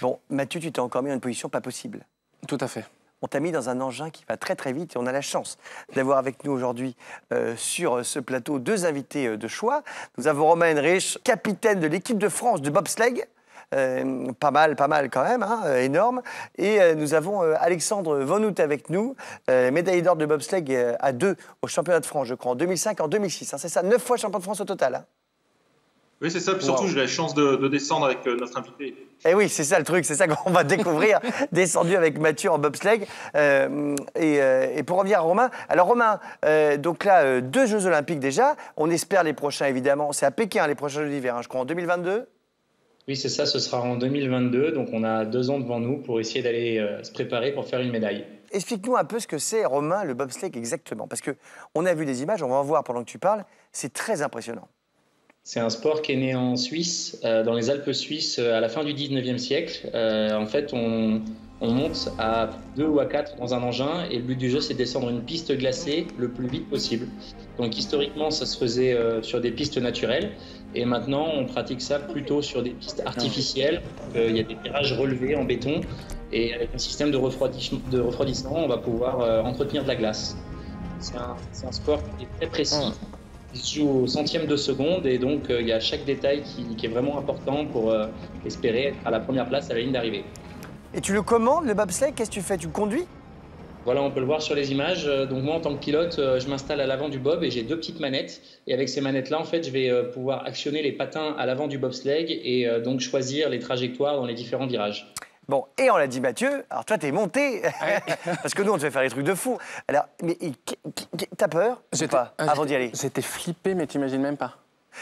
Bon, Mathieu, tu t'es encore mis dans une position pas possible. Tout à fait. On t'a mis dans un engin qui va très très vite et on a la chance d'avoir avec nous aujourd'hui sur ce plateau deux invités de choix. Nous avons Romain Henrich, capitaine de l'équipe de France de bobsleigh. Pas mal quand même, hein, énorme. Et nous avons Alexandre Von Hout avec nous, médaillé d'or de bobsleigh à 2 au championnat de France, je crois, en 2005 et en 2006. Hein, c'est ça, 9 fois champion de France au total. Hein. Oui, c'est ça. Puis surtout, j'ai la chance de descendre avec notre invité. Et oui, c'est ça le truc, c'est ça qu'on va découvrir, descendu avec Mathieu en bobsleigh. Et pour revenir à Romain, alors Romain, donc là, 2 Jeux Olympiques déjà, on espère les prochains évidemment, c'est à Pékin les prochains Jeux d'hiver, hein, je crois en 2022. Oui, c'est ça, ce sera en 2022, donc on a 2 ans devant nous pour essayer d'aller se préparer pour faire une médaille. Explique-nous un peu ce que c'est, Romain, le bobsleigh exactement, parce qu'on a vu des images, on va en voir pendant que tu parles, c'est très impressionnant. C'est un sport qui est né en Suisse, dans les Alpes suisses, à la fin du 19e siècle. En fait, on monte à 2 ou à 4 dans un engin et le but du jeu, c'est de descendre une piste glacée le plus vite possible. Donc historiquement, ça se faisait sur des pistes naturelles et maintenant, on pratique ça plutôt sur des pistes artificielles. Il y a des virages relevés en béton et avec un système de refroidissement, on va pouvoir entretenir de la glace. C'est un sport qui est très précis. Il se joue au centième de seconde et donc il y a chaque détail qui est vraiment important pour espérer être à la première place à la ligne d'arrivée. Et tu le commandes, le bobsleigh? Qu'est-ce que tu fais? Tu le conduis? Voilà, on peut le voir sur les images. Donc moi, en tant que pilote, je m'installe à l'avant du bob et j'ai 2 petites manettes. Et avec ces manettes-là, en fait, je vais pouvoir actionner les patins à l'avant du bobsleigh et donc choisir les trajectoires dans les différents virages. Bon, et on l'a dit, Mathieu, alors toi, t'es monté, parce que nous, on te fait faire des trucs de fou. Alors, mais t'as peur ou pas, avant d'y aller? J'étais flippé, mais t'imagines même pas.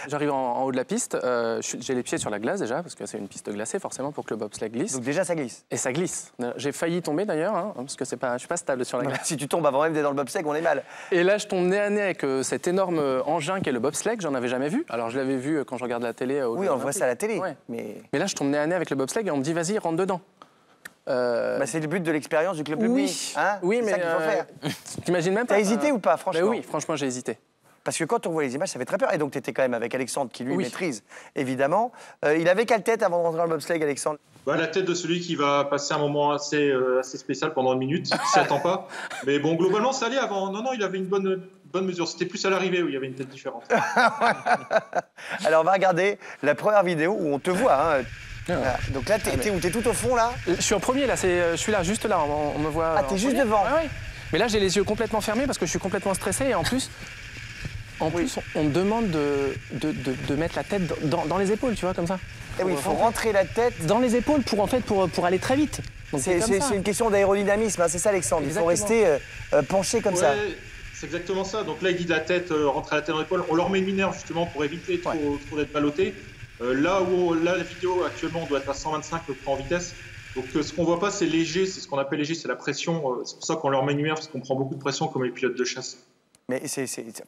J'arrive en haut de la piste, j'ai les pieds sur la glace déjà, parce que c'est une piste glacée forcément pour que le bobsleigh glisse. Donc déjà, ça glisse. Et ça glisse. J'ai failli tomber d'ailleurs, hein, parce que je suis pas stable sur la glace. Si tu tombes avant même d'être dans le bobsleigh, on est mal. Et là, je tombe nez à nez avec cet énorme engin qu'est le bobsleigh, j'en avais jamais vu. Alors je l'avais vu quand je regarde la télé. Oui, on voit ça à la télé. Ouais. Mais là, je tombe nez à nez avec le bobsleigh et on me dit, vas-y, rentre dedans. Bah, c'est le but de l'expérience du club public. Hein, oui, mais c'est ça qu'il faut faire. T'imagines même pas. T'as hésité ou pas, franchement? Oui, franchement, j'ai hésité. Parce que quand on voit les images, ça fait très peur. Et donc, tu étais quand même avec Alexandre, qui lui maîtrise, évidemment. Il avait quelle tête avant de rentrer dans le bobsleigh, Alexandre? La tête de celui qui va passer un moment assez spécial pendant 1 minute, il s'y attend pas. Mais bon, globalement, ça allait avant. Non, il avait une bonne mesure. C'était plus à l'arrivée où il y avait une tête différente. Alors, on va regarder la première vidéo où on te voit. Hein. Voilà. Donc là, t'es tout au fond, là? Je suis en premier, là. Je suis là, juste là. On me voit. Ah, t'es juste devant? Oui. Mais là, j'ai les yeux complètement fermés parce que je suis complètement stressé. Et en plus, on me demande de mettre la tête dans les épaules, tu vois, comme ça. Et oui, il faut rentrer la tête dans les épaules pour aller très vite. C'est une question d'aérodynamisme, hein, c'est ça, Alexandre. Exactement. Il faut rester penché comme ça. C'est exactement ça. Donc là, il dit de la tête, rentrer la tête dans l'épaule. On leur met une mineure justement pour éviter trop d'être ballotté. Là, la vidéo, actuellement, on doit être à 125 le prend en vitesse. Donc ce qu'on voit pas, c'est léger, c'est ce qu'on appelle léger, c'est la pression. C'est pour ça qu'on leur met une lumière, parce qu'on prend beaucoup de pression comme les pilotes de chasse. Mais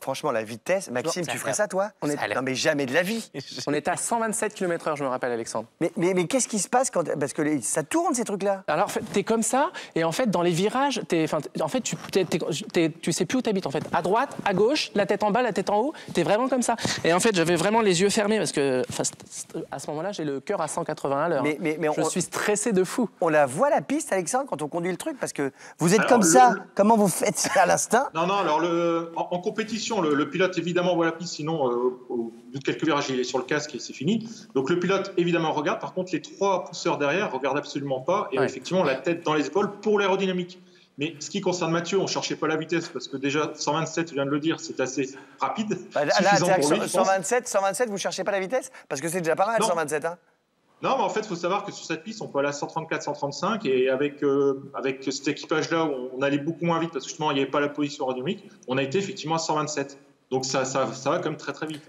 franchement, la vitesse, Maxime, tu ferais ça, toi? Non, mais jamais de la vie. On était à 127 km/h, je me rappelle, Alexandre. Mais qu'est-ce qui se passe parce que ça tourne, ces trucs-là? Alors, en fait, t'es comme ça, et en fait, dans les virages, tu sais plus où t'habites, en fait. À droite, à gauche, la tête en bas, la tête en haut, t'es vraiment comme ça. Et en fait, j'avais vraiment les yeux fermés, parce que à ce moment-là, j'ai le cœur à 180 à l'heure. Je suis stressé de fou. On la voit, la piste, Alexandre, quand on conduit le truc? Parce que vous êtes comme ça. Comment vous faites ça à l'instinct? Non, alors en compétition, le pilote évidemment voit la piste, sinon au bout de quelques virages il est sur le casque et c'est fini. Donc le pilote évidemment regarde, par contre les 3 pousseurs derrière regardent absolument pas et effectivement la tête dans les épaules pour l'aérodynamique. Mais ce qui concerne Mathieu, on ne cherchait pas la vitesse parce que déjà 127, je viens de le dire, c'est assez rapide. Là, 127, vous ne cherchez pas la vitesse? Parce que c'est déjà pas mal, 127. Hein. Non, mais en fait, il faut savoir que sur cette piste, on peut aller à 134, 135 et avec cet équipage-là où on allait beaucoup moins vite parce que justement, il n'y avait pas la position aérodynamique, on a été effectivement à 127. Donc ça va quand même très très vite.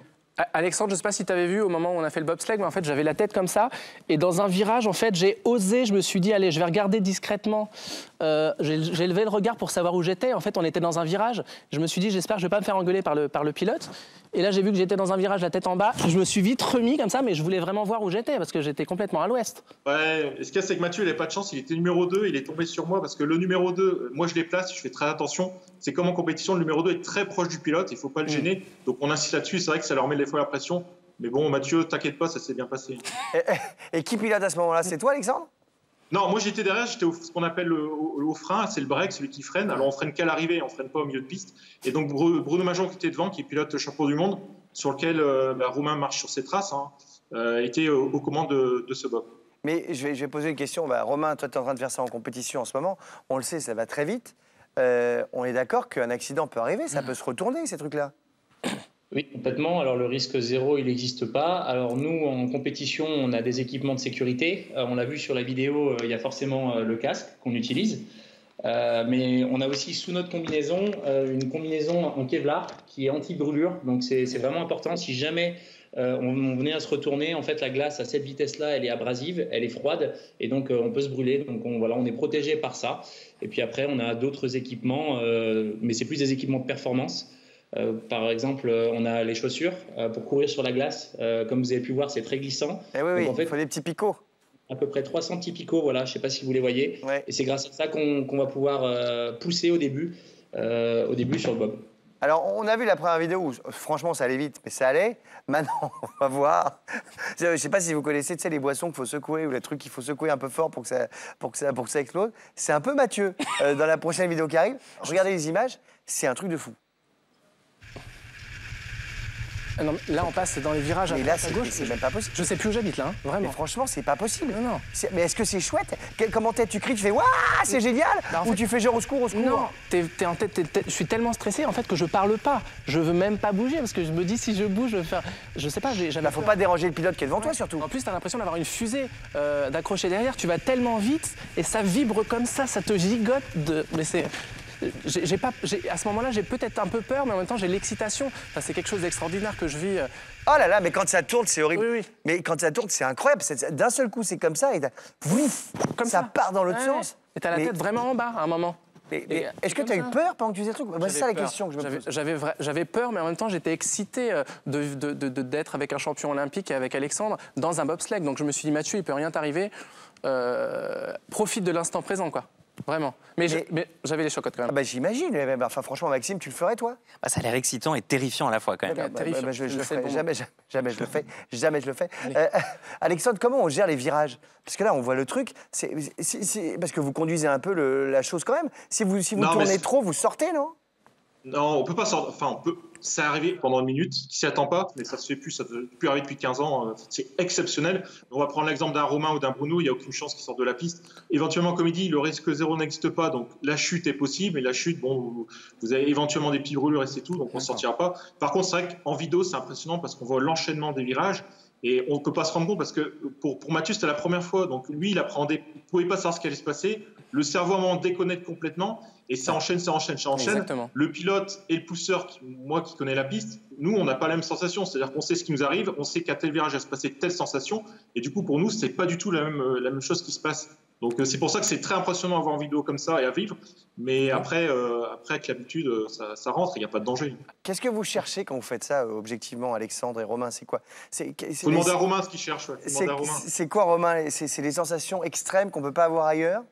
Alexandre, je ne sais pas si tu avais vu au moment où on a fait le bobsleigh, mais en fait, j'avais la tête comme ça. Et dans un virage, en fait, j'ai osé, je me suis dit, allez, je vais regarder discrètement. J'ai levé le regard pour savoir où j'étais. En fait, on était dans un virage. Je me suis dit, j'espère que je ne vais pas me faire engueuler par le pilote. Et là, j'ai vu que j'étais dans un virage, la tête en bas. Je me suis vite remis comme ça, mais je voulais vraiment voir où j'étais parce que j'étais complètement à l'ouest. Ouais, et ce qu'il y a, c'est que Mathieu, il n'avait pas de chance. Il était numéro 2, il est tombé sur moi parce que le numéro 2, moi, je les place, je fais très attention. C'est comme en compétition, le numéro 2 est très proche du pilote, il ne faut pas le gêner. Donc, on insiste là-dessus. C'est vrai que ça leur met des fois la pression. Mais bon, Mathieu, t'inquiète pas, ça s'est bien passé. Et qui pilote à ce moment-là? C'est toi, Alexandre? Non, moi j'étais derrière, j'étais ce qu'on appelle au frein, c'est le break, celui qui freine. Alors on freine qu'à l'arrivée, on freine pas au milieu de piste. Et donc Bruno Majon qui était devant, qui est pilote champion du monde, sur lequel Romain marche sur ses traces, était aux commandes de ce bob. Mais je vais poser une question. Romain, toi tu es en train de faire ça en compétition en ce moment. On le sait, ça va très vite. On est d'accord qu'un accident peut arriver, ça peut se retourner ces trucs-là. Oui, complètement. Alors le risque zéro, il n'existe pas. Alors nous, en compétition, on a des équipements de sécurité. On l'a vu sur la vidéo, il y a forcément le casque qu'on utilise. Mais on a aussi sous notre combinaison une combinaison en Kevlar qui est anti-brûlure. Donc c'est vraiment important. Si jamais on venait à se retourner, en fait la glace à cette vitesse-là, elle est abrasive, elle est froide et donc on peut se brûler. Donc on est protégé par ça. Et puis après, on a d'autres équipements, mais c'est plus des équipements de performance. Par exemple, on a les chaussures pour courir sur la glace. Comme vous avez pu voir, c'est très glissant. Et oui, en fait, il faut des petits picots. À peu près 300 petits picots, voilà, je ne sais pas si vous les voyez. Ouais. Et c'est grâce à ça qu'on va pouvoir pousser au début sur le bob. Alors, on a vu la première vidéo où, franchement, ça allait vite, mais ça allait. Maintenant, on va voir. Je ne sais pas si vous connaissez, tu sais, les boissons qu'il faut secouer ou les trucs qu'il faut secouer un peu fort pour que ça explose. C'est un peu Mathieu dans la prochaine vidéo qui arrive. Regardez les images, c'est un truc de fou. Non, là, on passe dans les virages à droite, à gauche. C'est même pas possible. Je sais plus où j'habite, là, hein, vraiment. Mais franchement, c'est pas possible. Non. Mais est-ce que c'est chouette? Comment tu cries, tu fais « Waouh, c'est génial !» Ou tu fais genre « Au secours, au secours !» Non, t'es en tête, je suis tellement stressé en fait que je parle pas. Je veux même pas bouger parce que je me dis si je bouge, je vais faire. Je sais pas, j'ai jamais. Faut pas déranger le pilote qui est devant toi surtout. En plus, t'as l'impression d'avoir une fusée d'accrocher derrière. Tu vas tellement vite et ça vibre comme ça te gigote de. Mais c'est. À ce moment-là, j'ai peut-être un peu peur, mais en même temps, j'ai l'excitation. Enfin, c'est quelque chose d'extraordinaire que je vis. Oh là là, mais quand ça tourne, c'est horrible. Oui. Mais quand ça tourne, c'est incroyable. D'un seul coup, c'est comme ça et comme ça part dans l'autre sens. Et t'as la tête vraiment en bas à un moment. Mais est-ce que tu as eu peur pendant que tu faisais le truc? C'est ça la question que je me pose. J'avais peur, mais en même temps, j'étais excité d'être avec un champion olympique et avec Alexandre dans un bobsleigh. Donc je me suis dit, Mathieu, il peut rien t'arriver. Profite de l'instant présent, quoi. Vraiment. Mais j'avais les chocottes quand même. Ah bah, j'imagine. Enfin, franchement, Maxime, tu le ferais, toi? Ça a l'air excitant et terrifiant à la fois, quand même. Je le ferai. Jamais je le fais. Jamais je le fais. Alexandre, comment on gère les virages? Parce que là, on voit le truc. Parce que vous conduisez un peu la chose quand même. Si vous tournez trop, vous sortez, non? Non, on peut pas sortir. Enfin, on peut. C'est arrivé pendant une minute, qui s'y attend pas, mais ça se fait plus. Ça ne peut plus arriver depuis 15 ans. C'est exceptionnel. On va prendre l'exemple d'un Romain ou d'un Bruno. Il n'y a aucune chance qu'ils sortent de la piste. Éventuellement, comme il dit, le risque zéro n'existe pas. Donc la chute est possible. Et la chute, bon, vous avez éventuellement des petites brûlures et c'est tout. Donc on ne sortira pas. Par contre, c'est vrai qu'en vidéo, c'est impressionnant parce qu'on voit l'enchaînement des virages. Et on ne peut pas se rendre compte parce que pour Mathieu, c'était la première fois. Donc lui, il appréhendait, il ne pouvait pas savoir ce qui allait se passer. Le cerveau à un moment déconnecte complètement et ça enchaîne. Exactement. Le pilote et le pousseur, moi qui connais la piste, nous, on n'a pas la même sensation. C'est-à-dire qu'on sait ce qui nous arrive, on sait qu'à tel virage, il va se passer telle sensation. Et du coup, pour nous, ce n'est pas du tout la même chose qui se passe. Donc c'est pour ça que c'est très impressionnant à voir en vidéo comme ça et à vivre. Mais après avec l'habitude, ça rentre, il n'y a pas de danger. Qu'est-ce que vous cherchez quand vous faites ça, objectivement, Alexandre et Romain? C'est quoi? Faut demander à Romain ce qu'il cherche. C'est quoi, Romain? C'est des sensations extrêmes qu'on ne peut pas avoir ailleurs?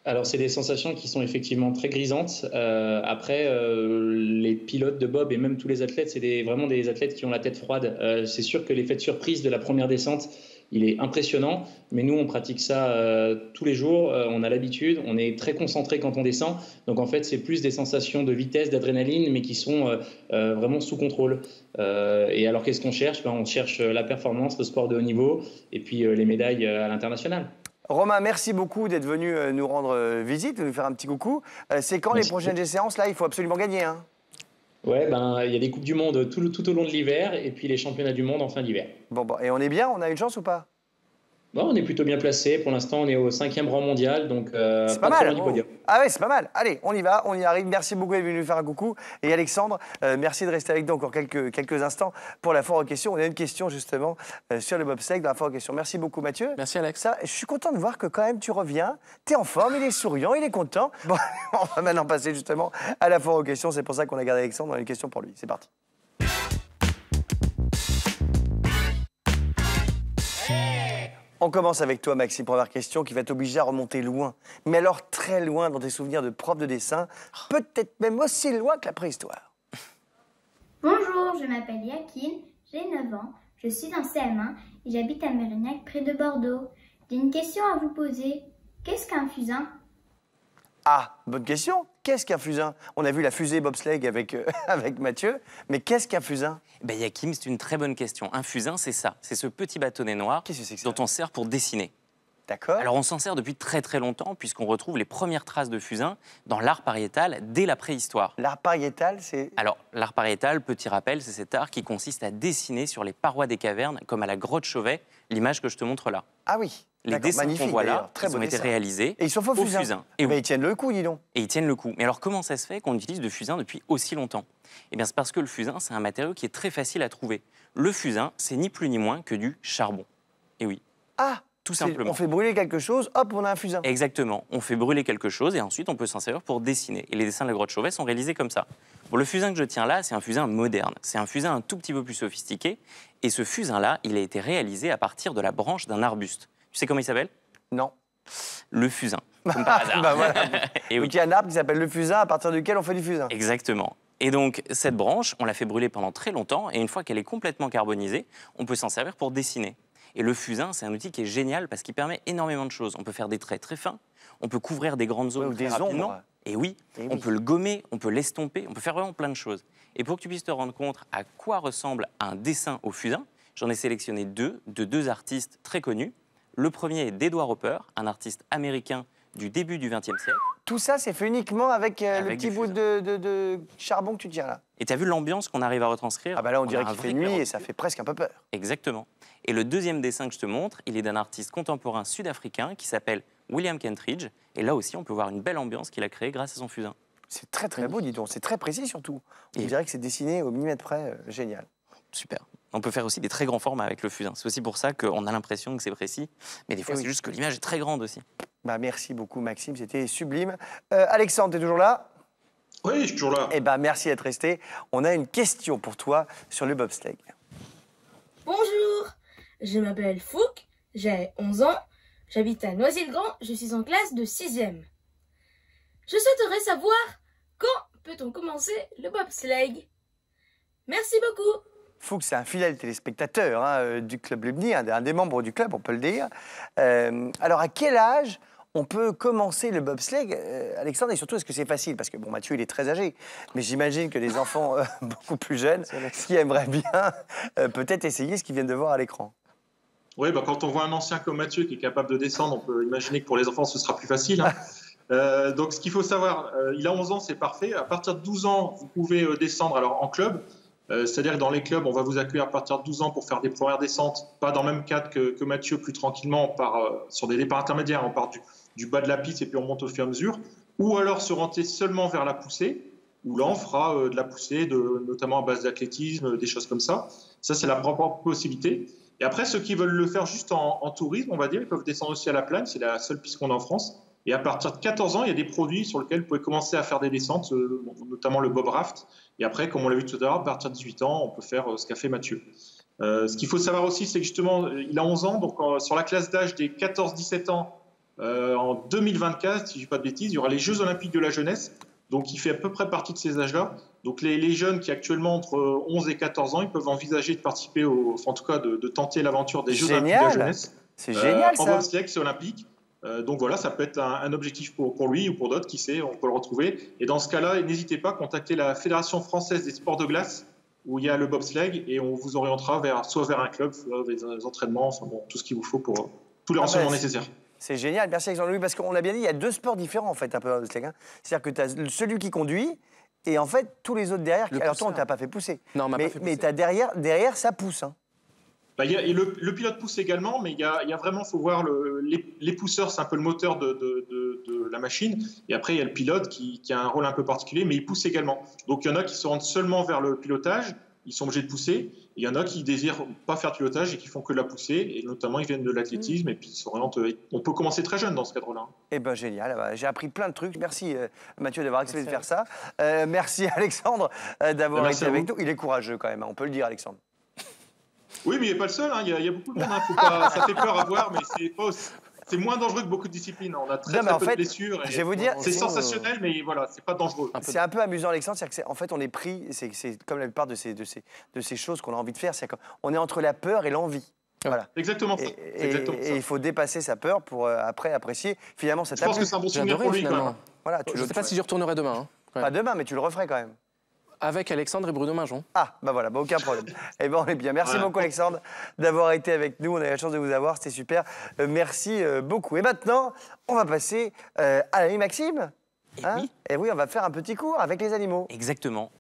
Alors, c'est des sensations qui sont effectivement très grisantes. Après, les pilotes de bob et même tous les athlètes, c'est vraiment des athlètes qui ont la tête froide. C'est sûr que l'effet de surprise de la première descente, il est impressionnant. Mais nous, on pratique ça tous les jours. On a l'habitude. On est très concentré quand on descend. Donc, en fait, c'est plus des sensations de vitesse, d'adrénaline, mais qui sont vraiment sous contrôle. Et alors, qu'est-ce qu'on cherche? On cherche la performance, le sport de haut niveau et puis les médailles à l'international. Romain, merci beaucoup d'être venu nous rendre visite, nous faire un petit coucou. C'est quand les prochaines séances? Là, il faut absolument gagner. Hein. Ouais, il y a des Coupes du Monde tout au long de l'hiver et puis les Championnats du Monde en fin d'hiver. Bon, et on est bien? On a une chance ou pas? Bon, on est plutôt bien placé. Pour l'instant, on est au 5e rang mondial, donc c'est pas mal. Ah ouais, c'est pas mal. Allez, on y va, on y arrive. Merci beaucoup d'être venu nous faire un coucou. Et Alexandre, merci de rester avec nous encore quelques instants pour la foire aux questions. On a une question justement sur le bobsleigh dans la foire aux questions. Merci beaucoup Mathieu. Merci Alex. Je suis content de voir que quand même tu reviens. Tu es en forme, il est souriant, il est content. Bon, on va maintenant passer justement à la foire aux questions. C'est pour ça qu'on a gardé Alexandre. On a une question pour lui. C'est parti. On commence avec toi, Maxime, première question qui va t'obliger à remonter loin. Mais alors très loin dans tes souvenirs de prof de dessin, peut-être même aussi loin que la préhistoire. Bonjour, je m'appelle Yakine, j'ai 9 ans, je suis en CM1 et j'habite à Mérignac près de Bordeaux. J'ai une question à vous poser. Qu'est-ce qu'un fusain? Ah, bonne question. Qu'est-ce qu'un fusain? On a vu la fusée bobsleigh avec, avec Mathieu, mais qu'est-ce qu'un fusain? Ben, Yakim, c'est une très bonne question. Un fusain, c'est ça. C'est ce petit bâtonnet noir Qu'est-ce que c'est que ça? dont on sert pour dessiner. D'accord. Alors on s'en sert depuis très très longtemps puisqu'on retrouve les premières traces de fusain dans l'art pariétal dès la préhistoire. L'art pariétal, c'est... Alors l'art pariétal, petit rappel, c'est cet art qui consiste à dessiner sur les parois des cavernes comme à la grotte Chauvet, l'image que je te montre là. Ah oui. Les D'accord, dessins qu'on magnifique, voit là, d'ailleurs. Très ils beau ont été dessin. réalisés Et ils sont faux au fusains. Et, Mais oui. ils tiennent le coup, dis donc. Et ils tiennent le coup. Mais alors comment ça se fait qu'on utilise de fusain depuis aussi longtemps? Eh bien c'est parce que le fusain, c'est un matériau qui est très facile à trouver. Le fusain, c'est ni plus ni moins que du charbon. Et oui, Ah, tout simplement. on fait brûler quelque chose, hop, on a un fusain. Exactement. On fait brûler quelque chose et ensuite on peut s'en servir pour dessiner. Et les dessins de la grotte Chauvet sont réalisés comme ça. Bon, le fusain que je tiens là, c'est un fusain moderne. C'est un fusain un tout petit peu plus sophistiqué. Et ce fusain-là, il a été réalisé à partir de la branche d'un arbuste. Tu sais comment il s'appelle? Non. Le fusain. Comme par hasard. Bah voilà. Et oui. Donc il y a un arbre qui s'appelle le fusain à partir duquel on fait du fusain. Exactement. Et donc, cette branche, on l'a fait brûler pendant très longtemps, et une fois qu'elle est complètement carbonisée, on peut s'en servir pour dessiner. Et le fusain, c'est un outil qui est génial parce qu'il permet énormément de choses. On peut faire des traits très fins, on peut couvrir des grandes zones ou très des rapidement. ombres. Et oui, Et on oui. peut le gommer, on peut l'estomper, on peut faire vraiment plein de choses. Et pour que tu puisses te rendre compte à quoi ressemble un dessin au fusain, j'en ai sélectionné deux, de deux artistes très connus. Le premier est d'Edward Hopper, un artiste américain du début du XXe siècle. Tout ça, c'est fait uniquement avec, le Avec petit du bout fusain. de charbon que tu tiens là. Et tu as vu l'ambiance qu'on arrive à retranscrire? Ah bah là, on dirait a un qu'il fait vrai nuit clair et ça fait presque un peu peur. Exactement. Et le deuxième dessin que je te montre, il est d'un artiste contemporain sud-africain qui s'appelle William Kentridge. Et là aussi, on peut voir une belle ambiance qu'il a créée grâce à son fusain. C'est très très beau, dis donc. C'est très précis surtout. On Et- dirait que c'est dessiné au millimètre près. Génial. Super. On peut faire aussi des très grands formats avec le fusain. C'est aussi pour ça qu'on a l'impression que c'est précis. Mais des fois, Eh oui. c'est juste que l'image est très grande aussi. Bah, merci beaucoup, Maxime. C'était sublime. Alexandre, tu es toujours là? Oui, je suis toujours là. Eh ben, merci d'être resté. On a une question pour toi sur le bobsleigh. Bonjour, je m'appelle Fouque, j'ai 11 ans, j'habite à Noisy-le-Grand, je suis en classe de 6e. Je souhaiterais savoir quand peut-on commencer le bobsleigh? Merci beaucoup. Fouque, c'est un fidèle téléspectateur du Club Lebni, un des membres du club, on peut le dire. Alors, à quel âge on peut commencer le bobsleigh, Alexandre? Et surtout, est-ce que c'est facile? Parce que, bon, Mathieu, il est très âgé. Mais j'imagine que les enfants beaucoup plus jeunes, qui aimeraient bien peut-être essayer ce qu'ils viennent de voir à l'écran. Oui, bah, quand on voit un ancien comme Mathieu qui est capable de descendre, on peut imaginer que pour les enfants, ce sera plus facile. Hein. Donc, ce qu'il faut savoir, il a 11 ans, c'est parfait. À partir de 12 ans, vous pouvez descendre alors, en club. C'est-à-dire que dans les clubs, on va vous accueillir à partir de 12 ans pour faire des premières descentes, pas dans le même cadre que Mathieu, plus tranquillement, on part sur des départs intermédiaires, on part du bas de la piste et puis on monte au fur et à mesure. Ou alors se renter seulement vers la poussée, où là on fera de la poussée, notamment à base d'athlétisme, des choses comme ça. Ça, c'est la propre possibilité. Et après, ceux qui veulent le faire juste en tourisme, on va dire, ils peuvent descendre aussi à la Plagne, c'est la seule piste qu'on a en France. Et à partir de 14 ans, il y a des produits sur lesquels vous pouvez commencer à faire des descentes, notamment le bob raft. Et après, comme on l'a vu tout à l'heure, à partir de 18 ans, on peut faire ce qu'a fait Mathieu. Ce qu'il faut savoir aussi, c'est que justement, il a 11 ans, donc sur la classe d'âge des 14-17 ans, en 2024, si je ne dis pas de bêtises, il y aura les Jeux Olympiques de la jeunesse. Donc, il fait à peu près partie de ces âges-là. Donc, les jeunes qui actuellement entre 11 et 14 ans, ils peuvent envisager de participer, en tout cas de tenter l'aventure des Jeux Olympiques de la jeunesse. C'est génial, En ça. bobsleigh, c'est olympique. Donc voilà, ça peut être un objectif pour lui ou pour d'autres, qui sait, on peut le retrouver. Et dans ce cas-là, n'hésitez pas à contacter la Fédération française des sports de glace, où il y a le bobsleigh, et on vous orientera soit vers un club, soit vers des entraînements, enfin bon, tout ce qu'il vous faut pour tous les renseignements nécessaires. C'est génial, merci Alexandre-Louis, parce qu'on a bien dit, il y a deux sports différents en fait, un peu dans le bobsleigh. C'est-à-dire que tu as celui qui conduit, et en fait, tous les autres derrière. Alors toi, on ne t'a pas fait pousser. Non, on m'a pas fait mais pousser. tu as derrière, ça pousse. Hein. Bah, et le pilote pousse également, mais il y a vraiment, il faut voir, les pousseurs, c'est un peu le moteur de la machine. Et après, il y a le pilote qui a un rôle un peu particulier, mais il pousse également. Donc il y en a qui se rendent seulement vers le pilotage, ils sont obligés de pousser. Il y en a qui désirent pas faire de pilotage et qui font que de la poussée. Et notamment, ils viennent de l'athlétisme et puis ils s'orientent. On peut commencer très jeune dans ce cadre-là. Eh ben génial, j'ai appris plein de trucs. Merci Mathieu d'avoir accepté de faire ça. Merci Alexandre d'avoir Merci été à vous. avec nous. Il est courageux quand même, hein, on peut le dire Alexandre. Oui, mais il n'est pas le seul. Hein. Il y a beaucoup de monde. Hein. Faut pas, ça fait peur à voir, mais c'est moins dangereux que beaucoup de disciplines. On a très, Non, mais très en peu fait, de blessures. je vais vous dire, C'est sensationnel, mais voilà, c'est pas dangereux. C'est un peu amusant Alexandre, c'est-à-dire qu'en fait on est pris, c'est comme la plupart de ces choses qu'on a envie de faire, c'est qu'on est entre la peur et l'envie. Voilà. Exactement ça. C'est exactement ça. Et il faut dépasser sa peur pour après apprécier. Finalement, ça Je t'a pense plu. que c'est un bon J'ai souvenir adoré, pour lui quand finalement. même. Voilà, Je ne sais pas si j'y retournerai demain. Hein. Ouais. Pas demain, mais tu le referais quand même. Avec Alexandre et Bruno Mingeon. Ah, bah voilà, bah aucun problème. Eh ben on est bien. Merci Voilà. beaucoup Alexandre d'avoir été avec nous. On a eu la chance de vous avoir, c'était super. Merci beaucoup. Et maintenant, on va passer à l'ami Maxime. Et Hein oui. Et oui, on va faire un petit cours avec les animaux. Exactement.